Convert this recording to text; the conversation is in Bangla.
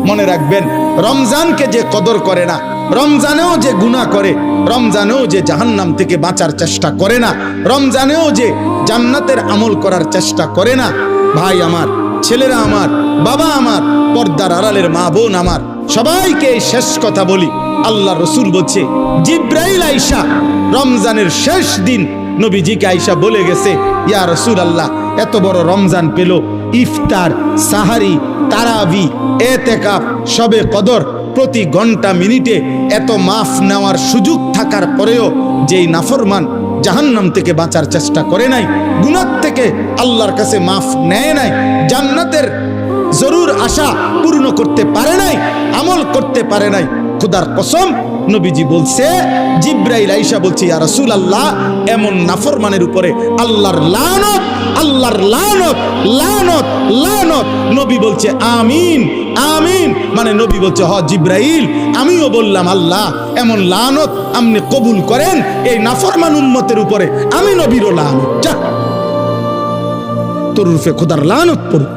মনে রাখবেন, রমজানকে যে কদর করে না, রমজানেও যে গুনাহ করে, রমজানেও যে জাহান্নাম থেকে বাঁচার চেষ্টা করে না, রমজানেও যে জান্নাতের আমল করার চেষ্টা করে না, ভাই আমার, ছেলেরা আমার, বাবা আমার, পর্দার আড়ালের মা বোন আমার, সবাইকে এই শেষ কথা বলি। আল্লাহ রসুল বলছে, জিব্রাইল আইসা রমজানের শেষ দিন নবীজিকে আইসা বলে গেছে, ইয়া রাসূলুল্লাহ, এত বড় রমজান পেল, ইফতার, সাহারি, তারাবি, এতেকাফ, শবে কদর, প্রতি ঘন্টা মিনিটে এত মাফ নেওয়ার সুযোগ থাকার পরেও যেই নাফরমান জাহান্নাম থেকে বাঁচার চেষ্টা করে নাই, গুনাহ থেকে আল্লাহর কাছে মাফ নেয় নাই, জান্নাতের জরুর আশা পূর্ণ করতে পারে নাই, আমল করতে পারে নাই, খোদার কসম নবীজি বলছে, জিব্রাইল আইসা বলছে, ইয়া রাসূলুল্লাহ, এমন নাফরমানের উপরে আল্লাহর লানত, আল্লাহর লানত, লানত, লানত। নবী বলছে আমিন, আমিন। মানে নবী বলছে, হ জিব্রাইল, আমিও বললাম আল্লাহ এমন লানত আপনি কবুল করেন এই নাফরমান উম্মতের উপরে, আমি নবীরও লানত, যা তোর রূপে খোদার লানত পড়ুক।